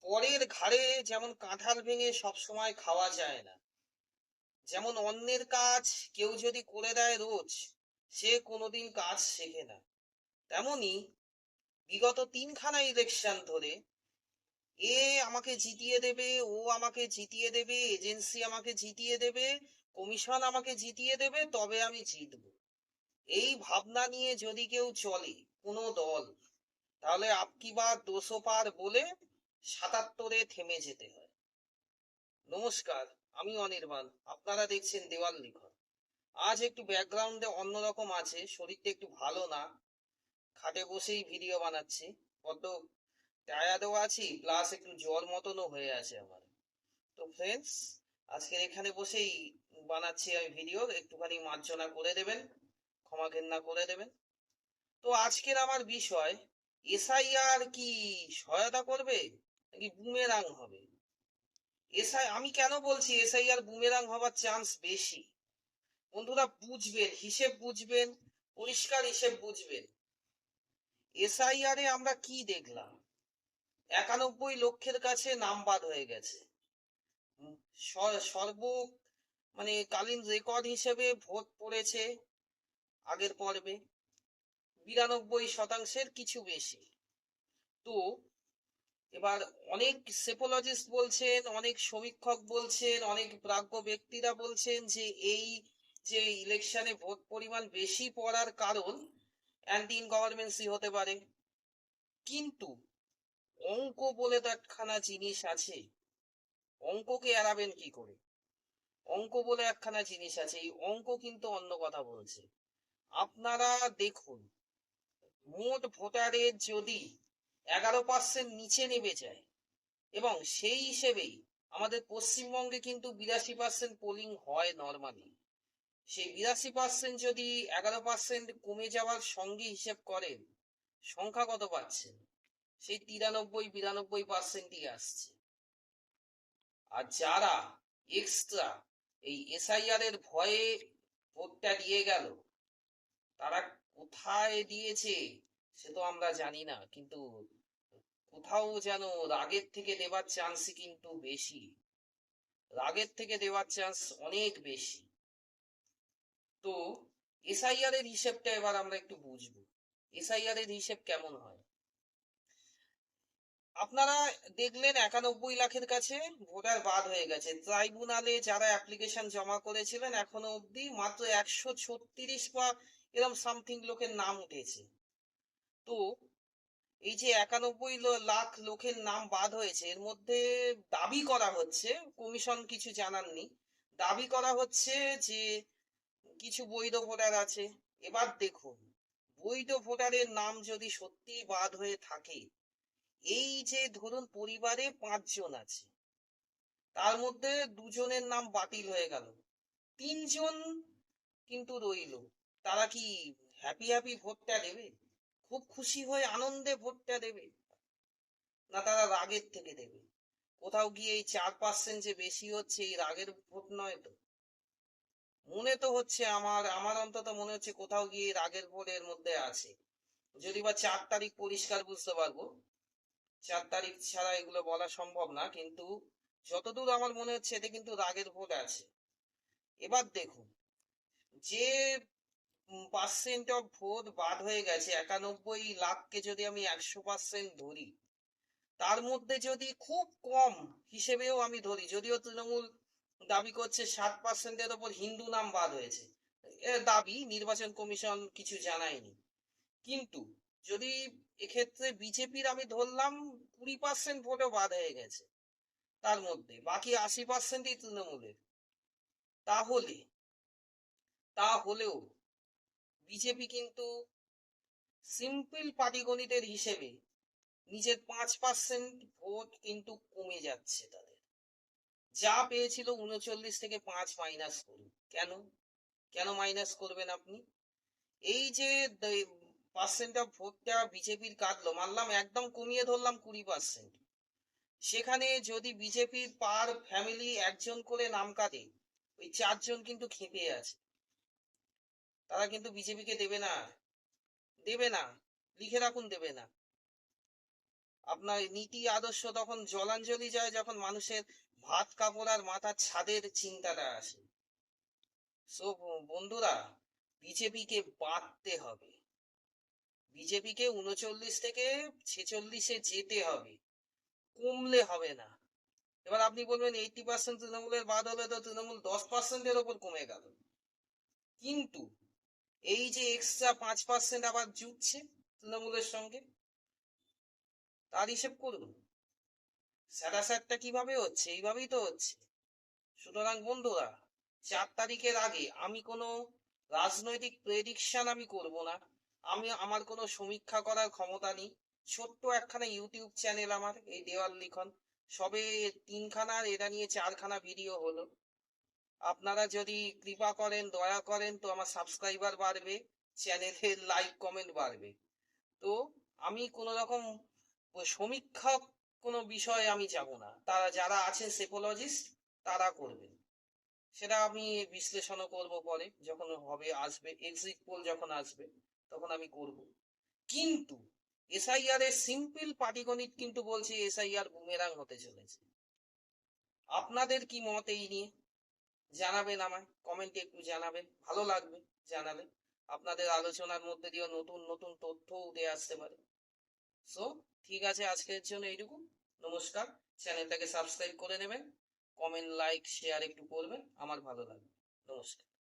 পরের ঘাড়ে যেমন কাঁঠাল ভেঙে সব সময় খাওয়া যায় না, যেমন অন্যের কাজ কেউ যদি করে দেয় রোজ, সে কোনোদিন কাজ শেখে না। তেমনি বিগত তিনখানা ইলেকশন ধরে এ আমাকে জিতিয়ে দেবে, ও আমাকে জিতিয়ে দেবে, এজেন্সি আমাকে জিতিয়ে দেবে, কমিশন আমাকে জিতিয়ে দেবে, তবে আমি জিতবো, এই ভাবনা নিয়ে যদি কেউ চলে কোনো দল, তাহলে আপকি বার 200 পার বলে 77-এ থেমে যেতে হয়। নমস্কার, আমি অনির্বাণ, আপনারা দেখছেন দেওয়াল লিখন। আজ একটু ব্যাকগ্রাউন্ডে অন্যরকম আছে, শরীরটা একটু ভালো না, খাটে বসেই ভিডিও বানাচ্ছি। বড্ড টায়ার্ডও আছি, প্লাস একটু জ্বর মতনও হয়ে আছে আমার। তো ফ্রেন্ডস, আজকের এখানে বসেই বানাচ্ছি আমি ভিডিও, একটুখানি মার্জনা করে দেবেন, ক্ষমা ঘেন্না করে দেবেন। তো আজকের আমার বিষয়, এসআইআর কি সহায়তা করবে নাকি বুমেরাং হবে? আমি কেন বলছি এসআইআর বুমেরাং হবার চান্স বেশি? বন্ধুরা বুঝবেন, হিসেব বুঝবেন, পরিষ্কার হিসেব বুঝবেন। এসআইআর এ আমরা কি দেখলাম? 91 লক্ষের কাছে নাম বাদ হয়ে গেছে। সর্ব মানে কালীন রেকর্ড হিসেবে ভোট পড়েছে আগের পর্বে 92%-এর কিছু বেশি। তো এবার অনেক সেপোলজিস্ট বলছেন, অনেক সমীক্ষক বলছেন, অনেক প্রাজ্ঞ ব্যক্তিরা বলছেন যে এই যে ইলেকশনে ভোট পরিমাণ বেশি পড়ার কারণ অ্যান্টি গভর্নমেন্সি হতে পারে। কিন্তু অঙ্ক বলে তো একখানা জিনিস আছে, অঙ্ককে এড়াবেন কি করে? অঙ্ক বলে একখানা জিনিস আছে, এই অঙ্ক কিন্তু অন্য কথা বলছে। আপনারা দেখুন, মোট ভোটারের যদি 11% নিচে নেমে যায়, এবং সেই হিসেবেই আমাদের পশ্চিমবঙ্গে কিন্তু 82% পোলিং হয় নর্মালি, সেই 82% যদি 11% কমে যাওয়ার সঙ্গে হিসেব করেন, সংখ্যা কত পাচ্ছেন? সেই 93-92%ই আসছে। আর যারা এক্সট্রা এই এসআইআর এর ভয়ে ভোটটা দিয়ে গেল, তারা কোথায় দিয়েছে সে তো আমরা জানি না, কিন্তু কোথাও যেন রাগের থেকে দেবার চান্সই কিন্তু বেশি, রাগের থেকে দেওয়ার চান্স অনেক বেশি। তো এসআইআর এর হিসেবটা এবার আমরা একটু বুঝবো, এসআইআর এর হিসেব কেমন হয়। আপনারা দেখলেন 91 লাখের কাছে ভোটার বাদ হয়ে গেছে। ট্রাইব্যুনালে যারা অ্যাপ্লিকেশন জমা করেছিলেন এখনো অবধি মাত্র 136 বা এরকম সামথিং লোকের নাম উঠেছে। তো এই যে 91 লাখ লোকের নাম বাদ হয়েছে, এর মধ্যে দাবি করা হচ্ছে, কমিশন কিছু জানাননি, দাবি করা হচ্ছে যে কিছু বৈধ ভোটার আছে। এবার দেখুন, বৈধ ভোটারের নাম যদি সত্যি বাদ হয়ে থাকে, এই যে ধরুন পরিবারে 5 জন আছে, তার মধ্যে 2 জনের নাম বাতিল হয়ে গেল, 3 জন কিন্তু রইল, তারা কি হ্যাপি হ্যাপি ভোটটা দেবে? খুব খুশি হয়ে আনন্দে ভোটটা দেবে, না তারা রাগের থেকে দেবে? কোথাও গিয়ে এই 4% যে বেশি হচ্ছে, এই রাগের ভোট নয় তো? মনে তো হচ্ছে, আমার আমার অন্তত মনে হচ্ছে কোথাও গিয়ে রাগের ভোট এর মধ্যে আছে। যদি বা 4 তারিখ পরিষ্কার বুঝতে পারবো, 4 তারিখ ছাড়া এগুলো বলা সম্ভব না, কিন্তু যতদূর আমার মনে হচ্ছে এতে কিন্তু রাগের ভোট আছে। এবার দেখুন, যে পার্সেন্ট অফ ভোট বাদ হয়ে গেছে, 91 লাখকে যদি আমি 100% ধরি, তার মধ্যে যদি খুব কম হিসেবেও আমি ধরি, যদিও তৃণমূল দাবি করছে 7%-এর ওপর হিন্দু নাম বাদ হয়েছে, এর দাবি, নির্বাচন কমিশন কিছু জানায়নি, কিন্তু যদি এক্ষেত্রে বিজেপির আমি ধরলাম 20% ভোটও বাদ হয়ে গেছে, তার মধ্যে বাকি 80%ই তৃণমূলের, তাহলে তাহলেও বিজেপি কিন্তু সিম্পল পাটিগণিতের হিসেবে নিজের 5% ভোট কিন্তু কমে যাচ্ছে তাদের। যা পেয়েছিল 39 থেকে 5 মাইনাস করুন। কেন? কেন মাইনাস করবেন আপনি? এই যে পার্সেন্ট অফ ভোটটা বিজেপির কাটলো, মানলাম একদম কমিয়ে ধরলাম 20%, সেখানে যদি বিজেপির পার ফ্যামিলি 1 জন করে নাম কাটে, ওই 4 জন কিন্তু খেপে আছে, তারা কিন্তু বিজেপিকে দেবে না, দেবে না, লিখে রাখুন, দেবে না। আপনার নীতি আদর্শ তখন জলাঞ্জলি যায় যখন মানুষের ভাত কাপড় আর মাথার ছাদের চিন্তাটা আসে। সো বন্ধুরা, বিজেপিকে বাঁধতে হবে। বিজেপিকে ৩৯ থেকে ৪৬-এ যেতে হবে, কমলে হবে না। এবার আপনি বলবেন 80% তৃণমূলের বাদ হলে তো তৃণমূল 10%-এর ওপর কমে গেল, কিন্তু এই যে এক্সট্রা 5% আবার জুটছে তৃণমূলের সঙ্গে, তার হিসেব করুন। স্যাটাস্যাটটা কিভাবে হচ্ছে? এইভাবেই তো হচ্ছে। সুতরাং বন্ধুরা, 4 তারিখের আগে আমি কোনো রাজনৈতিক প্রেডিকশন আমি করব না। আমার কোনো সমীক্ষা করার ক্ষমতা নেই। ছোট্ট একখানা ইউটিউব চ্যানেল আমার, এই দেওয়াল লিখন, সবে 3খানা আর এটা নিয়ে 4খানা ভিডিও হলো। আপনারা যদি কৃপা করেন, দয়া করেন, তো আমার সাবস্ক্রাইবার বাড়বে, চ্যানেলের লাইক কমেন্ট বাড়বে। তো আমি কোন রকম সমীক্ষক কোনো বিষয়ে আমি যাব না। তারা যারা আছেন সেপোলজিস্ট, তারা করবেন। সেটা আমি বিশ্লেষণও করব পরে, যখন হবে, আসবে এক্সিট পোল যখন আসবে, তখন আমি করব। কিন্তু এসআইআর এর সিম্পল পাটিগণিত কিন্তু বলছে এসআইআর বুমেরাং হতে চলেছে। আপনাদের কি মত এই নিয়ে? জানাবেন, আমায় কমেন্টে একটু জানাবেন, ভালো লাগবে জানালে। আপনাদের আলোচনার মধ্যে দিয়ে নতুন নতুন তথ্য উঠে আসতে পারে। সো ঠিক আছে, আজকের জন্য এইটুকু। নমস্কার। চ্যানেলটাকে সাবস্ক্রাইব করে নেবেন, কমেন্ট লাইক শেয়ার একটু করবেন, আমার ভালো লাগবে। নমস্কার।